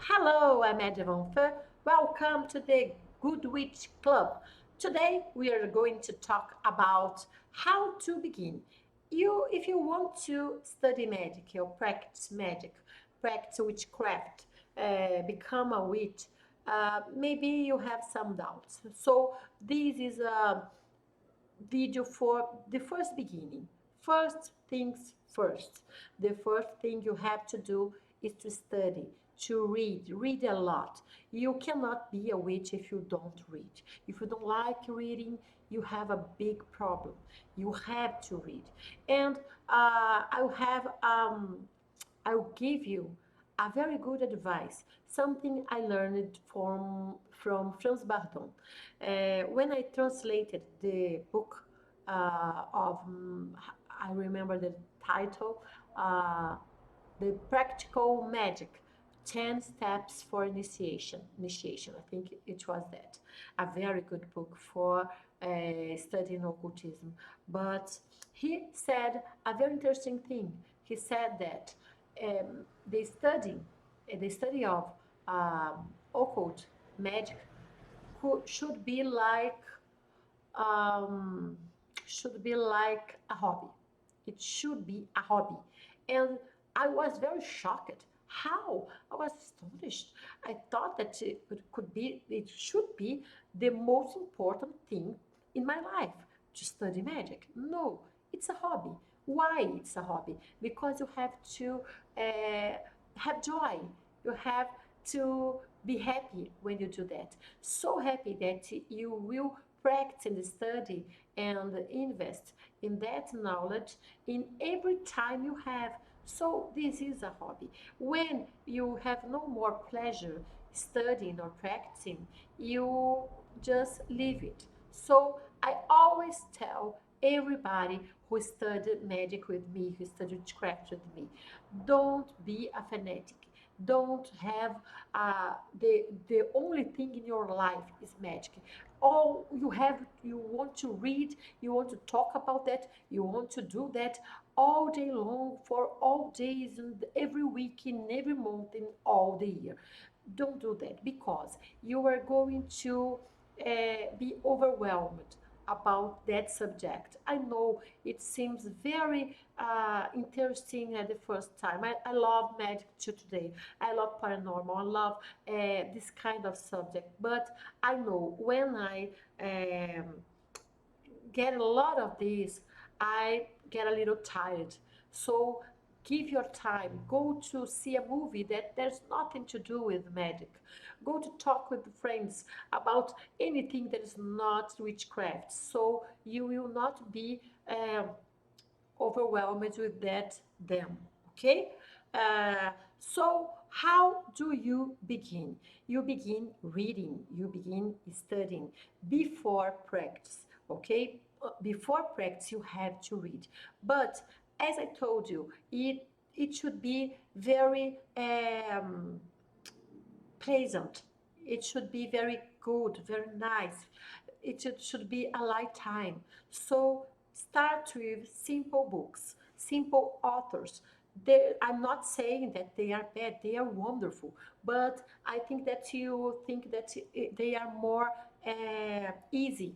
Hello, I'm Edvanfer. Welcome to the Good Witch Club. Today we are going to talk about how to begin. If you want to study magic or practice witchcraft, become a witch, maybe you have some doubts. So this is a video for the first beginning. First things first. The first thing you have to do is to study, to read a lot. You cannot be a witch if you don't read. If you don't like reading, you have a big problem. You have to read. And I'll give you a very good advice, something I learned from Franz Bardon. When I translated the book I remember the title, uh, The Practical Magic, 10 Steps for Initiation. I think it was that. A very good book for studying occultism. But he said a very interesting thing. He said that um, the study, the study of occult magic should be um, a hobby. It should be a hobby. And I was very shocked. How? I was astonished. I thought that it should be the most important thing in my life to study magic. No, it's a hobby. Why it's a hobby? Because you have to uh, have joy. You have to be happy when you do that. So happy that you will practice and study and invest in that knowledge in every time you have. So this is a hobby. When you have no more pleasure studying or practicing, you just leave it. So I always tell everybody who studied magic with me, who studied craft with me, don't be a fanatic. Don't have the only thing in your life is magic. All you have, you want to read, you want to talk about that, you want to do that all day long for all days and every week, in every month, in all the year. Don't do that because you are going to be overwhelmed about that subject. I know it seems very interesting at the first time. I love magic too today. I love paranormal. I love this kind of subject. But I know when I um, get a lot of this, I get a little tired. So give your time. Go to see a movie that there's nothing to do with magic. Go to talk with friends about anything that is not witchcraft. So you will not be overwhelmed with that them. Okay? So how do you begin? You begin reading, you begin studying before practice. Okay? Before practice, you have to read. But as I told you, it should be very pleasant. It should be very good, very nice. It should be a light time. So start with simple books, simple authors. I'm not saying that they are bad, they are wonderful, but I think that you think that they are more easy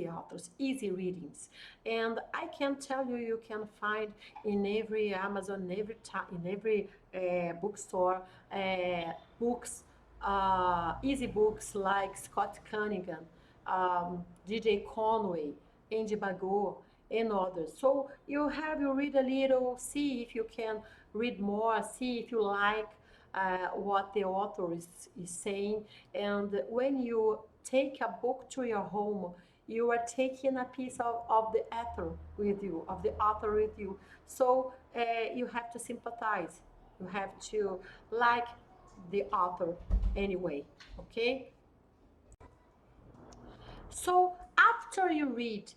authors, easy readings. And I can tell you, you can find in every Amazon, in every bookstore, books, easy books like Scott Cunningham, DJ Conway, Andy Bagot, and others. So you read a little, see if you can read more, see if you like what the author is saying. And when you take a book to your home, you are taking a piece of the author with you, of the author with you. So you have to sympathize. You have to like the author anyway. Okay? So after you read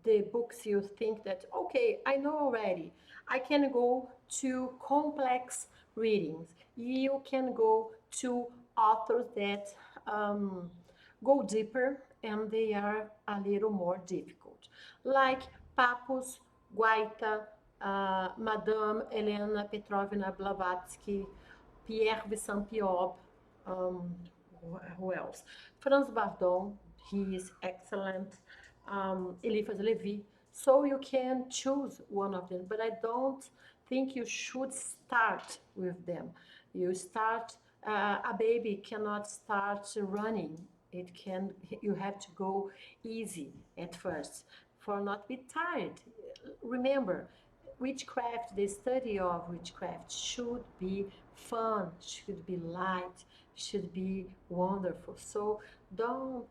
the books, you think that, okay, I know already. I can go to complex readings. You can go to authors that um, go deeper and they are a little more difficult, like Papus, Guaita, Madame Elena Petrovna Blavatsky, Pierre Vincent-Piob, um, who else? Franz Bardon, he is excellent. Eliphas Levi. So you can choose one of them, but I don't think you should start with them. You start, a baby cannot start running. It can, you have to go easy at first for not be tired. Remember, witchcraft, the study of witchcraft should be fun, should be light, should be wonderful. So don't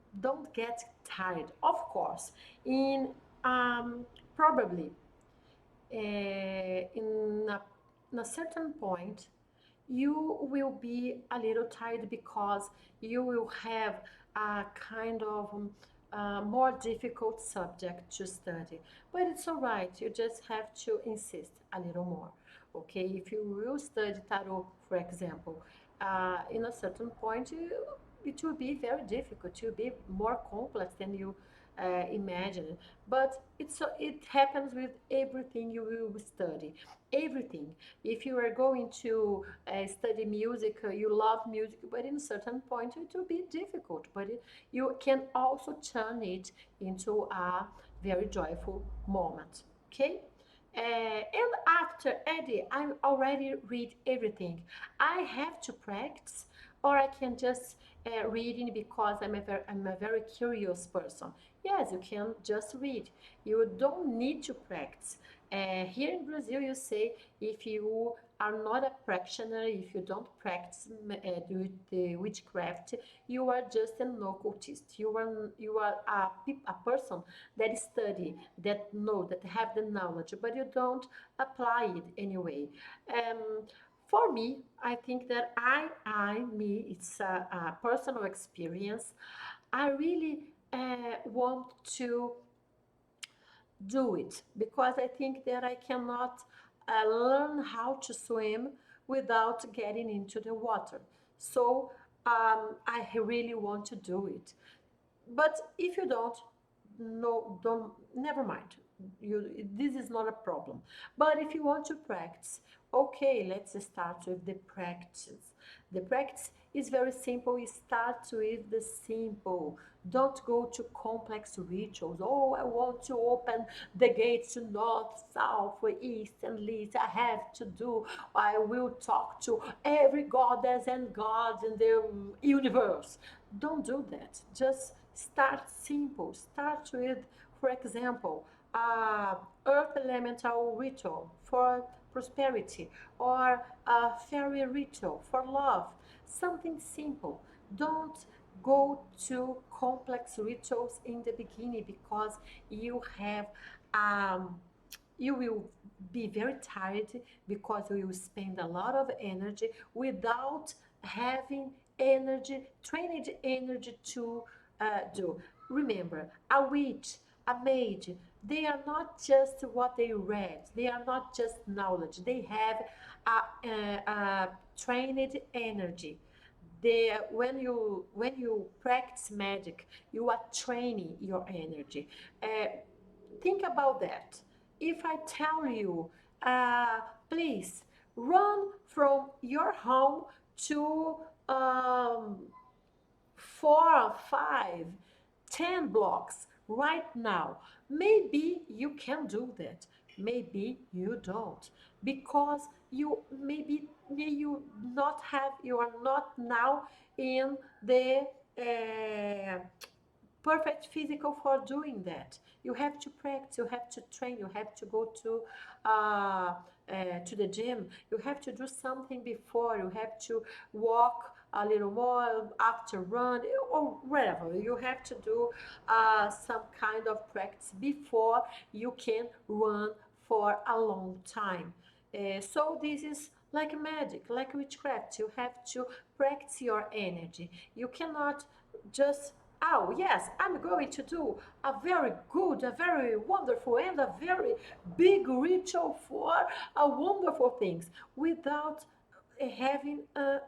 get tired. Of course, in probably in a certain point you will be a little tired because you will have a kind of more difficult subject to study. But it's all right, you just have to insist a little more. Okay, if you will study tarot, for example, in a certain point, it will be very difficult, it will be more complex than you imagine. But it happens with everything you will study. Everything. If you are going to study music, you love music, but in a certain point it will be difficult. But you can also turn it into a very joyful moment. Okay? And after Eddie, I already read everything. I have to practice, or I can just reading because I'm a very curious person. Yes, you can just read. You don't need to practice. Here in Brazil, you say if you are not a practitioner, if you don't practice do the witchcraft, you are just an occultist. You are a person that study, that know, that have the knowledge, but you don't apply it anyway. Um, for me, I think that me, it's a personal experience. I really want to do it because I think that I cannot learn how to swim without getting into the water. So I really want to do it. But if you don't, no, don't, never mind. This is not a problem. But if you want to practice, okay, let's start with the practice. The practice is very simple. You start with the simple. Don't go to complex rituals. Oh, I want to open the gates to north, south, east, and least. I have to do. I will talk to every goddess and god in the universe. Don't do that. Just start simple. Start with, for example, earth elemental ritual for prosperity, or a fairy ritual for love. Something simple. Don't go to complex rituals in the beginning because you have um, you will be very tired because you will spend a lot of energy without having energy, trained energy to do. Remember, a witch, a mage, they are not just what they read, they are not just knowledge, they have a trained energy. When you practice magic, you are training your energy. Think about that. If I tell you, uh, please run from your home to um, 4, 5, 10 blocks right now, maybe you can do that. Maybe you don't, because you are not now in the uh, perfect physical for doing that. You have to practice, you have to train, you have to go to the gym, you have to do something before, you have to walk a little more after run, or whatever. You have to do some kind of practice before you can run for a long time. So this is like magic, like witchcraft. You have to practice your energy. You cannot just, oh yes, I'm going to do a very good, a very wonderful, and a very big ritual for a wonderful things without having a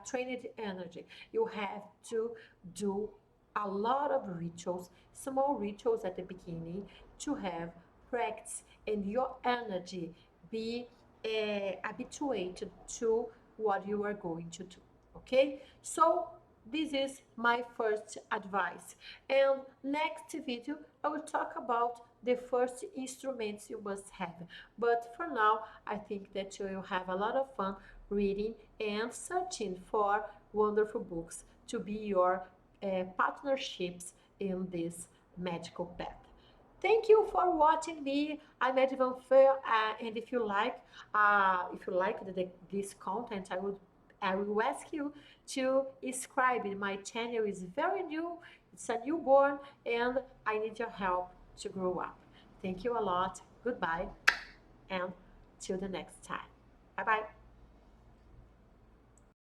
trained energy. You have to do a lot of rituals, small rituals at the beginning, to have practice and your energy be habituated to what you are going to do. Okay? So this is my first advice. And next video, I will talk about the first instruments you must have. But for now, I think that you will have a lot of fun reading and searching for wonderful books to be your partnerships in this magical path. Thank you for watching me. I'm Ed Van Fer, and if you like this content, I will ask you to subscribe. My channel is very new; it's a newborn, and I need your help to grow up. Thank you a lot. Goodbye, and till the next time. Bye bye.